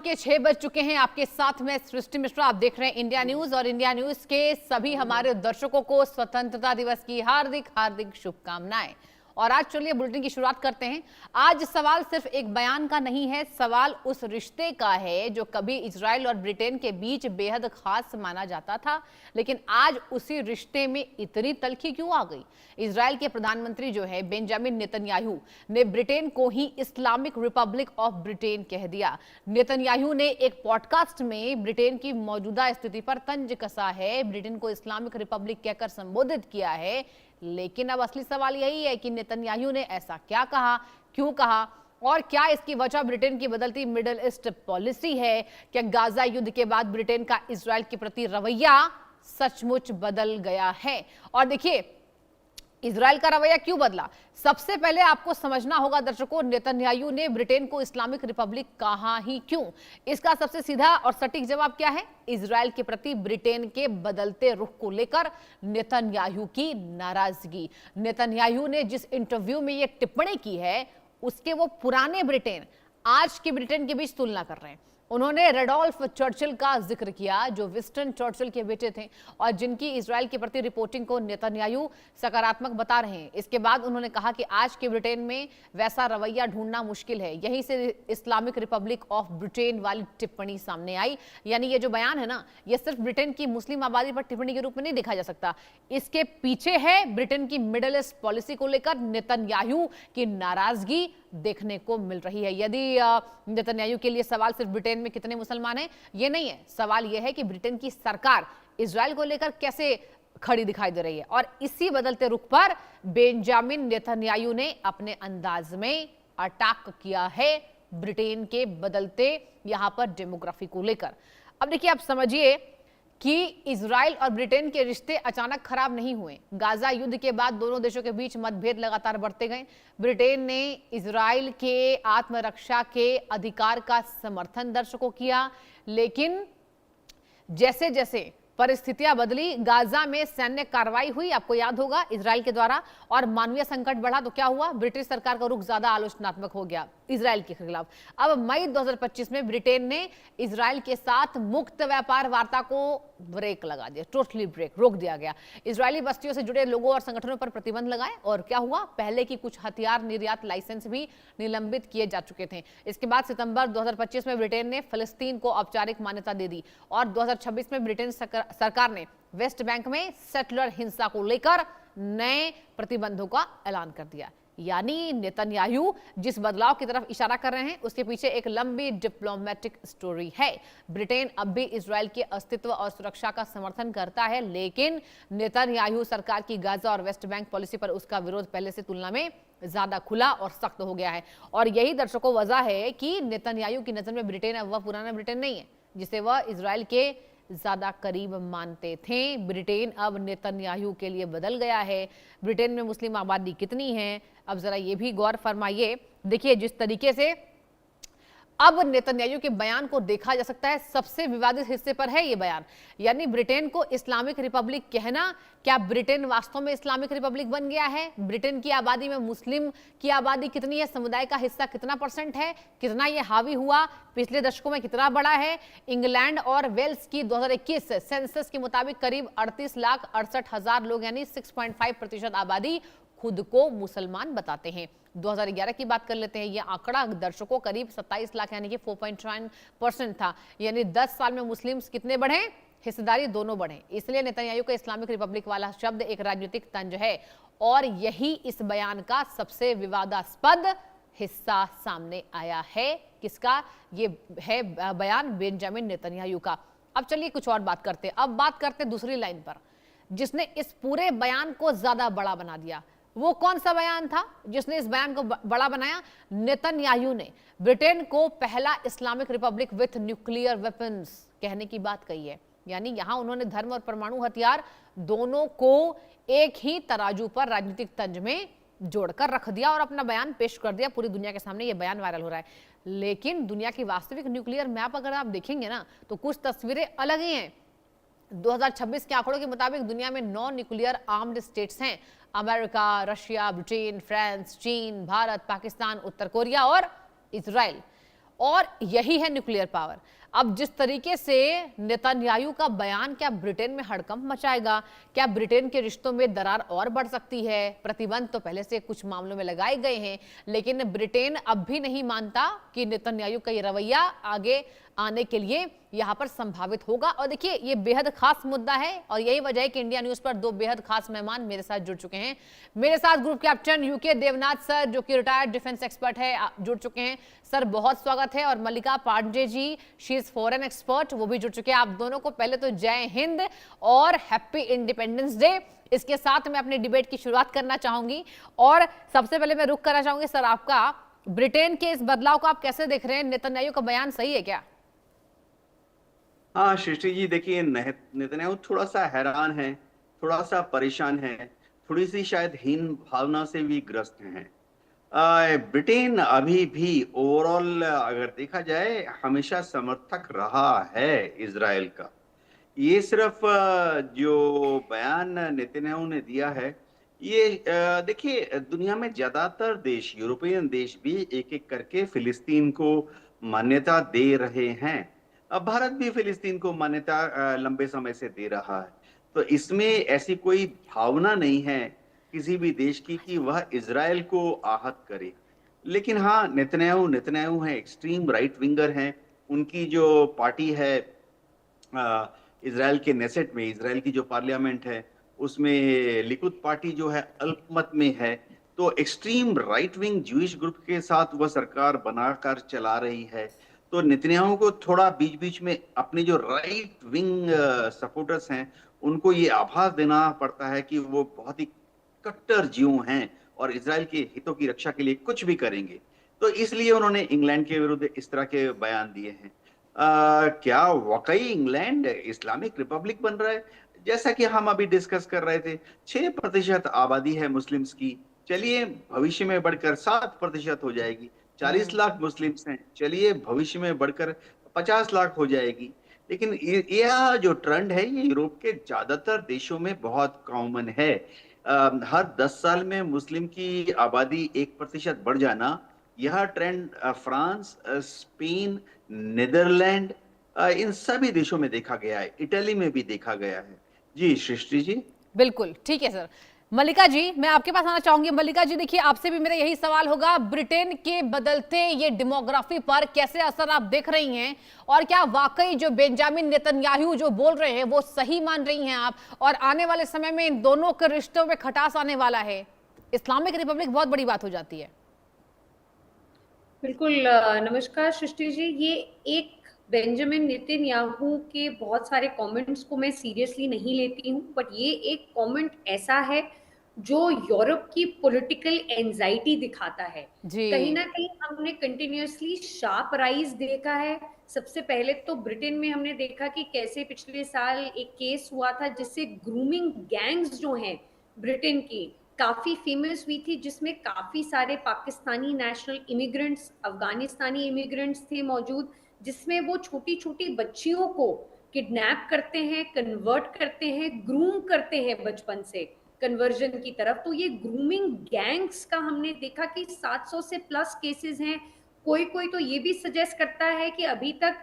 के 6 बज चुके हैं। आपके साथ में सृष्टि मिश्रा। आप देख रहे हैं इंडिया न्यूज और इंडिया न्यूज के सभी हमारे दर्शकों को स्वतंत्रता दिवस की हार्दिक हार्दिक शुभकामनाएं। और आज चलिए बुलेटिन की शुरुआत करते हैं। आज सवाल सिर्फ एक बयान का नहीं है, सवाल उस रिश्ते का है जो कभी इजराइल और ब्रिटेन के बीच बेहद खास माना जाता था, लेकिन आज उसी रिश्ते में इतनी तल्खी क्यों आ गई। इजराइल के प्रधानमंत्री जो है बेंजामिन नेतन्याहू ने ब्रिटेन को ही इस्लामिक रिपब्लिक ऑफ ब्रिटेन कह दिया। नेतन्याहू ने एक पॉडकास्ट में ब्रिटेन की मौजूदा स्थिति पर तंज कसा है, ब्रिटेन को इस्लामिक रिपब्लिक कहकर संबोधित किया है। लेकिन अब असली सवाल यही है कि नेतन्याहू ने ऐसा क्या कहा, क्यों कहा, और क्या इसकी वजह ब्रिटेन की बदलती मिडिल ईस्ट पॉलिसी है। क्या गाजा युद्ध के बाद ब्रिटेन का इजराइल के प्रति रवैया सचमुच बदल गया है। और देखिए इजराइल का रवैया क्यों बदला, सबसे पहले आपको समझना होगा दर्शकों, नेतन्याहू ने ब्रिटेन को इस्लामिक रिपब्लिक कहा ही क्यों। इसका सबसे सीधा और सटीक जवाब क्या है, इजराइल के प्रति ब्रिटेन के बदलते रुख को लेकर नेतन्याहू की नाराजगी। नेतन्याहू ने जिस इंटरव्यू में यह टिप्पणी की है उसके वो पुराने ब्रिटेन आज के ब्रिटेन के बीच तुलना कर रहे हैं। उन्होंने रेडोल्फ चर्चिल का जिक्र किया जो विंस्टन चर्चिल के बेटे थे और जिनकी इजराइल के प्रति रिपोर्टिंग को नेतन्याहू सकारात्मक बता रहे हैं। इसके बाद उन्होंने कहा कि आज के ब्रिटेन में वैसा रवैया ढूंढना मुश्किल है। यहीं से इस्लामिक रिपब्लिक ऑफ ब्रिटेन वाली टिप्पणी सामने आई। यानी ये जो बयान है ना, ये सिर्फ ब्रिटेन की मुस्लिम आबादी पर टिप्पणी के रूप में नहीं देखा जा सकता, इसके पीछे है ब्रिटेन की मिडिल ईस्ट पॉलिसी को लेकर नेतन्याहू की नाराजगी देखने को मिल रही है। यदि नेतन्याहू के लिए सवाल सिर्फ ब्रिटेन में कितने मुसलमान हैं ये नहीं है, सवाल यह है कि ब्रिटेन की सरकार इजराइल को लेकर कैसे खड़ी दिखाई दे रही है। और इसी बदलते रुख पर बेंजामिन नेतन्याहू ने अपने अंदाज में अटैक किया है ब्रिटेन के बदलते यहां पर डेमोग्राफी को लेकर। अब देखिए, आप समझिए कि इजराइल और ब्रिटेन के रिश्ते अचानक खराब नहीं हुए। गाजा युद्ध के बाद दोनों देशों के बीच मतभेद लगातार बढ़ते गए। ब्रिटेन ने इजराइल के आत्मरक्षा के अधिकार का समर्थन दर्शकों किया, लेकिन जैसे जैसे परिस्थितियां बदली, गाजा में सैन्य कार्रवाई हुई, आपको याद होगा, इजराइल के द्वारा, और मानवीय संकट बढ़ा तो क्या हुआ, ब्रिटिश सरकार का रुख ज्यादा आलोचनात्मक हो गया इजराइल के खिलाफ। अब मई 2025 में ब्रिटेन ने इजराइल के साथ मुक्त व्यापार वार्ता को ब्रेक लगा दिया, टोटली ब्रेक, रोक दिया गया। इजरायली बस्तियों से जुड़े लोगों और संगठनों पर प्रतिबंध लगाए और क्या हुआ, पहले की कुछ हथियार निर्यात लाइसेंस भी निलंबित किए जा चुके थे। इसके बाद सितंबर 2025 में ब्रिटेन ने फिलिस्तीन को औपचारिक मान्यता दे दी और 2026 में ब्रिटेन सरकार ने वेस्ट बैंक में सेटलर हिंसा को लेकर नए प्रतिबंधों का ऐलान कर दिया। यानी नेतन्याहू जिस बदलाव की तरफ इशारा कर रहे हैं उसके पीछे एक लंबी डिप्लोमेटिक स्टोरी है। ब्रिटेन अब भी इजराइल के अस्तित्व और सुरक्षा का समर्थन करता है, लेकिन नेतन्याहू सरकार की गाजा और वेस्ट बैंक पॉलिसी पर उसका विरोध पहले से तुलना में ज्यादा खुला और सख्त हो गया है। और यही दर्शकों वजह है कि नेतन्याहू की नजर में ब्रिटेन अब वह पुराना ब्रिटेन नहीं है जिसे वह इजराइल के ज्यादा करीब मानते थे। ब्रिटेन अब नेतन्याहू के लिए बदल गया है। ब्रिटेन में मुस्लिम आबादी कितनी है, अब जरा ये भी गौर फरमाइए। देखिए, जिस तरीके से अब नेतन्याहू के बयान को देखा जा सकता है, सबसे विवादित हिस्से पर है ये बयान, यानी ब्रिटेन को इस्लामिक रिपब्लिक कहना। क्या ब्रिटेन वास्तव में इस्लामिक रिपब्लिक बन गया है? ब्रिटेन की आबादी में मुस्लिम की आबादी कितनी है, समुदाय का हिस्सा कितना परसेंट है, कितना ये हावी हुआ, पिछले दशकों में कितना बड़ा है। इंग्लैंड और वेल्स की 2021 सेंसस के मुताबिक करीब 38,68,000 लोग यानी 6.5% आबादी खुद को मुसलमान बताते हैं। 2011 की बात कर लेते हैं, यह आंकड़ा दर्शकों करीब 27 लाख यानी कि 4.9% था। यानी 10 साल में मुस्लिम्स कितने बढ़े, हिस्सेदारी दोनों बढ़े। इसलिए नेतन्याहू का इस्लामिक रिपब्लिक वाला शब्द एक राजनीतिक तंज है और यही इस बयान का सबसे विवादास्पद हिस्सा सामने आया है। किसका? ये है बयान बेंजामिन नेतन्याहू का। अब चलिए कुछ और बात करते हैं। अब बात करते हैं दूसरी लाइन पर, जिसने इस पूरे बयान को ज्यादा बड़ा बना दिया। वो कौन सा बयान था जिसने इस बयान को बड़ा बनाया? नेतन्याहू ने ब्रिटेन को पहला Islamic Republic with nuclear weapons कहने की बात कही है। यानी यहां उन्होंने धर्म और परमाणु हथियार दोनों को एक ही तराजू पर राजनीतिक तंज में जोड़कर रख दिया और अपना बयान पेश कर दिया पूरी दुनिया के सामने। यह बयान वायरल हो रहा है, लेकिन दुनिया की वास्तविक न्यूक्लियर मैप अगर आप देखेंगे ना तो कुछ तस्वीरें अलग ही हैं। 2026 के आंकड़ों के मुताबिक दुनिया में 9 न्यूक्लियर आर्म्ड स्टेट्स हैं। अमेरिका, रशिया, ब्रिटेन, फ्रांस, चीन, भारत, पाकिस्तान, उत्तर कोरिया और इजराइल। और यही है न्यूक्लियर पावर। अब जिस तरीके से नेतन्याहू का बयान क्या ब्रिटेन में हड़कंप मचाएगा, क्या ब्रिटेन के रिश्तों में दरार और बढ़ सकती है? प्रतिबंध तो पहले से कुछ मामलों में लगाए गए हैं, लेकिन ब्रिटेन अब भी नहीं मानता कि नेतन्याहू का ये रवैया आगे आने के लिए यहां पर संभावित होगा। और देखिए, ये बेहद खास मुद्दा है और यही वजह है कि इंडिया न्यूज पर दो बेहद खास मेहमान मेरे साथ जुड़ चुके हैं। मेरे साथ group captain U K Devnath sir, जो कि रिटायर्ड डिफेंस एक्सपर्ट है, जुड़ चुके हैं। सर बहुत स्वागत है। और मल्लिका Pandey ji, she is foreign expert, वो भी जुड़ चुके हैं। आप दोनों को पहले तो जय हिंद और हैप्पी इंडिपेंडेंस डे। इसके साथ मैं अपनी डिबेट की शुरुआत करना चाहूंगी और सबसे पहले मैं रुख करना चाहूंगी सर आपका, ब्रिटेन के इस बदलाव को आप कैसे देख रहे हैं? नेतन्याहू का बयान सही है क्या? हाँ सृष्टि जी, देखिए नेतन्याहू थोड़ा सा हैरान है, थोड़ा सा परेशान है, थोड़ी सी शायद हीन भावना से भी ग्रस्त हैं। ब्रिटेन अभी भी ओवरऑल अगर देखा जाए हमेशा समर्थक रहा है इजराइल का। ये सिर्फ जो बयान नेतन्याहू ने दिया है, ये देखिए दुनिया में ज्यादातर देश, यूरोपियन देश भी एक एक करके फिलिस्तीन को मान्यता दे रहे हैं। अब भारत भी फिलिस्तीन को मान्यता लंबे समय से दे रहा है। तो इसमें ऐसी कोई भावना नहीं है किसी भी देश की कि वह इजराइल को आहत करे। लेकिन हाँ, नेतन्याहू नेतन्याहू है, एक्सट्रीम राइट विंगर हैं। उनकी जो पार्टी है इजराइल के नेसेट में, इजराइल की जो पार्लियामेंट है उसमें लिकुद पार्टी जो है अल्पमत में है। तो extreme right wing Jewish group के साथ वह सरकार बनाकर चला रही है। तो नेतन्याहू को थोड़ा बीच बीच में अपने जो राइट विंग सपोर्टर्स हैं उनको ये आभास देना पड़ता है कि वो बहुत ही कट्टर जीव हैं और इजराइल के हितों की रक्षा के लिए कुछ भी करेंगे। तो इसलिए उन्होंने इंग्लैंड के विरुद्ध इस तरह के बयान दिए हैं। क्या वाकई इंग्लैंड इस्लामिक रिपब्लिक बन रहा है? जैसा कि हम अभी डिस्कस कर रहे थे, 6% आबादी है मुस्लिम्स की, चलिए भविष्य में बढ़कर 7% हो जाएगी। 40 लाख मुस्लिम्स हैं, चलिए भविष्य में बढ़कर 50 लाख हो जाएगी। लेकिन यह जो ट्रेंड है ये यूरोप के ज्यादातर देशों में बहुत कॉमन है। हर 10 साल में मुस्लिम की आबादी 1% बढ़ जाना, यह ट्रेंड फ्रांस, स्पेन, नीदरलैंड, इन सभी देशों में देखा गया है, इटली में भी देखा गया है। जी सृष्टि जी। बिल्कुल ठीक है सर। मल्लिका जी, मैं आपके पास आना चाहूंगी। मल्लिका जी, देखिए आपसे भी मेरा यही सवाल होगा, ब्रिटेन के बदलते ये डेमोग्राफी पर कैसे असर आप देख रही हैं और क्या वाकई जो बेंजामिन नेतन्याहू जो बोल रहे हैं वो सही मान रही हैं आप, और आने वाले समय में इन दोनों के रिश्तों में खटास आने वाला है? इस्लामिक रिपब्लिक बहुत बड़ी बात हो जाती है। बिल्कुल। नमस्कार सृष्टि जी। ये एक बेंजामिन नेतन्याहू के बहुत सारे कमेंट्स को मैं सीरियसली नहीं लेती हूँ, बट ये एक कमेंट ऐसा है जो यूरोप की पॉलिटिकल एंजाइटी दिखाता है। कहीं ना कहीं हमने कंटिन्यूअसली शार्प राइज देखा है। सबसे पहले तो ब्रिटेन में हमने देखा कि कैसे पिछले साल एक केस हुआ था जिससे ग्रूमिंग गैंग्स जो हैं ब्रिटेन की काफी फेमस हुई थी, जिसमें काफी सारे पाकिस्तानी नेशनल इमिग्रेंट्स, अफगानिस्तानी इमिग्रेंट्स थे मौजूद, जिसमें वो छोटी छोटी बच्चियों को किडनैप करते हैं, कन्वर्ट करते हैं, ग्रूम करते हैं बचपन से कन्वर्जन की तरफ। तो ये ग्रूमिंग गैंग्स का हमने देखा कि 700 से प्लस केसेस हैं। कोई कोई तो ये भी सजेस्ट करता है कि अभी तक